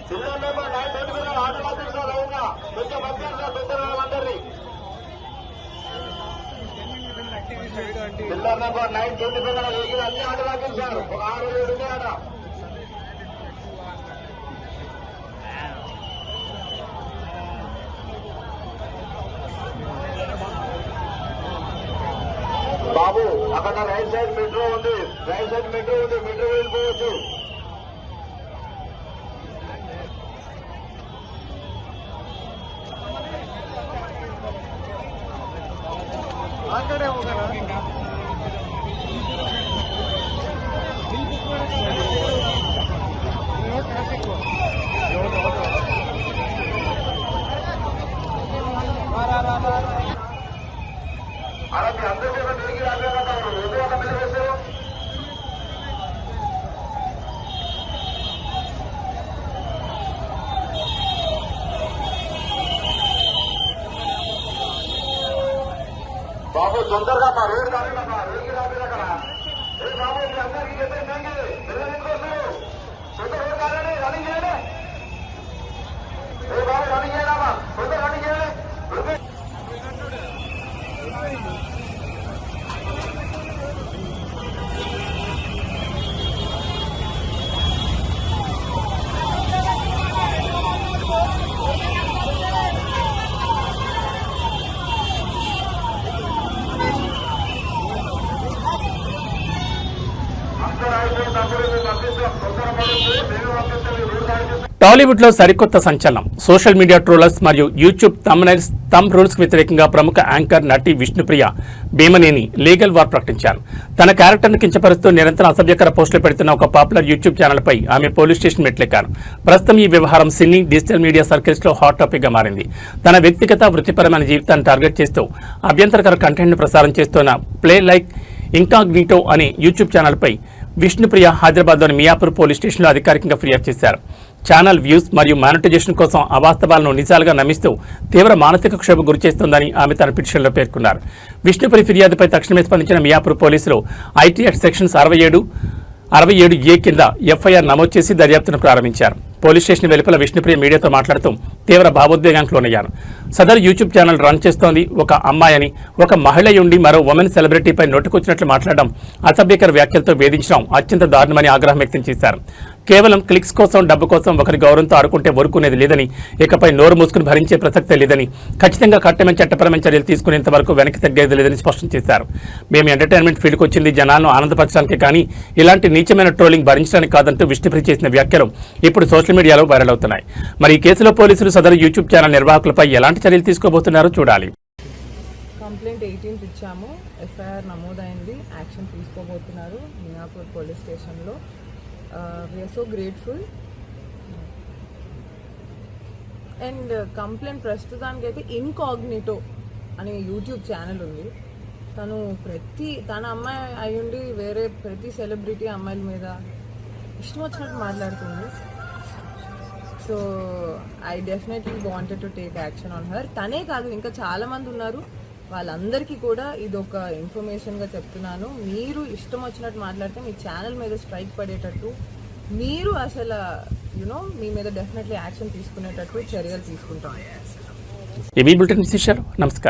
Speaker 8: చిల్లర నెంబర్ 9 రోడ్డు మీద ఆటోలో తీసుకున్న లైన్గా కొంచెం మధ్యాహ్నం పెద్దలు అందరినీ చిల్లర నెంబర్ 9 రోడ్డు మీద వెహికల్ అన్ని ఆటోలో తీశారు. ఒక 6-7 ఉన్నాయి ఆట. బాబు అక్కడ రైట్ సైడ్ మెట్రో ఉంది, మెట్రో వెళ్ళిపోవచ్చు. అలా మీ అందరూ కూడా తిరిగి రాబోయేవారు బాబు తొందరగా మా రోడ్డు రాబోయేదమ్మా, రోడ్డుకి రాబోయేది అక్కడ. ఏ బాబు మీ అందరికీ చెప్పేది పిల్లలు సొంత రోడ్డు కాదండి, రన్నింగ్ చేయండి. ఏ బాబు రన్నింగ్ చేయడమ్మా, సొంత రన్నింగ్ చేయండి.
Speaker 1: టాలీవుడ్ లో సరికొత్త సంచలనం. సోషల్ మీడియా ట్రోలర్స్ మరియు యూట్యూబ్ థంబ్నైల్స్ థంబ్ రూల్స్ కు వ్యతిరేకంగా ప్రముఖ యాంకర్ నటి విష్ణుప్రియ భీమనేని లీగల్ వార్ ప్రకటించారు. తన క్యారెక్టర్ను కించపరుస్తూ నిరంతరం అసభ్యకర పోస్టులు పెడుతున్న ఒక పాపులర్ యూట్యూబ్ ఛానల్ పై ఆమె పోలీస్ స్టేషన్ మెట్లెక్కారు. ప్రస్తుతం ఈ వ్యవహారం సినీ డిజిటల్ మీడియా సర్కిల్స్ లో హాట్ టాపిక్ గా మారింది. తన వ్యక్తిగత వృత్తిపరమైన జీవితాన్ని టార్గెట్ చేస్తూ అభ్యంతరకర కంటెంట్ ను ప్రసారం చేస్తున్న ప్లే లైక్ ఇంకాగ్నిటో అనే యూట్యూబ్ ఛానల్ పై విష్ణుప్రియ హైదరాబాద్లోని మియాపూర్ పోలీస్ స్టేషన్లో అధికారికంగా ఫిర్యాదు చేశారు. ఛానల్ వ్యూస్ మరియు మానిటైజేషన్ కోసం అవాస్తవాలను నిజాలుగా నమ్మిస్తూ తీవ్ర మానసిక క్షోభకు గురిచేస్తోందని ఆమె తన పిటిషన్లో పేర్కొన్నారు. విష్ణుప్రియ ఫిర్యాదుపై తక్షణమే స్పందించిన మియాపూర్ పోలీసులు ఐటీ యాక్ట్ సెక్షన్స్ 67A కింద ఎఫ్ఐఆర్ నమోదు చేసి దర్యాప్తును ప్రారంభించారు. పోలీస్ స్టేషన్ వెలుపల విష్ణుప్రియ మీడియాతో మాట్లాడుతూ తీవ్ర భావోద్వేగానికి లోనయ్యారు. సదరు యూట్యూబ్ ఛానల్ రన్ చేస్తోంది ఒక అమ్మాయని, ఒక మహిళ ఉండి మరో ఉమెన్ సెలబ్రిటీపై నోటుకొచ్చినట్లు మాట్లాడడం, అసభ్యకర వ్యాఖ్యలతో వేధించడం అత్యంత దారుణమని ఆగ్రహం వ్యక్తం చేశారు. కేవలం క్లిక్స్ కోసం, డబ్బు కోసం ఒకరి గౌరవంతో ఆడుకుంటే ఊరుకునేది లేదని, ఇకపై నోరు మూసుకుని భరించే ప్రసక్తే లేదని, ఖచ్చితంగా కఠినమైన చట్టపరమైన చర్యలు తీసుకునేంత వరకు వెనక్కి తగ్గేది లేదని స్పష్టం చేశారు. మేము ఎంటర్టైన్మెంట్ ఫీల్డ్కి వచ్చింది జనాలను ఆనందపరచడానికి కానీ ఇలాంటి నీచమైన ట్రోలింగ్ భరించడానికి కాదంటూ విష్ణుప్రియ చేసిన వ్యాఖ్యలు ఇప్పుడు సోషల్ మీడియాలో వైరల్ అవుతున్నాయి. మరి ఈ కేసులో పోలీసులు సదరు యూట్యూబ్ ఛానల్ నిర్వాహకులపై ఎలాంటి చర్యలు తీసుకోబోతున్నారో చూడాలి.
Speaker 9: కంప్లైంట్ 18th ఇచ్చాము, ఎఫ్ఐఆర్ నమోదైంది, యాక్షన్ తీసుకోబోతున్నారు మియాపూర్ పోలీస్ స్టేషన్లో. We are so grateful. And complaint ప్రస్తుతానికి అయితే ఇన్కాగ్నిటో అనే యూట్యూబ్ ఛానల్ ఉంది. తన అమ్మాయి అయ్యుండి వేరే ప్రతి సెలబ్రిటీ అమ్మాయిల మీద ఇష్టం వచ్చినట్టు మాట్లాడుతుంది. So I definitely wanted to take action on her. తనే కాదు, ఇంకా చాలా మంది ఉన్నారు. వాళ్ళందరికీ కూడా ఇది ఒక ఇన్ఫర్మేషన్గా చెప్తున్నాను. మీరు ఇష్టం వచ్చినట్టు మాట్లాడితే మీ ఛానల్ మీద స్ట్రైక్ పడేటట్టు, మీరు అసలు మీ మీద డెఫినెట్లీ యాక్షన్ తీసుకునేటట్టు చర్యలు తీసుకుంటాం.
Speaker 1: నమస్కారం.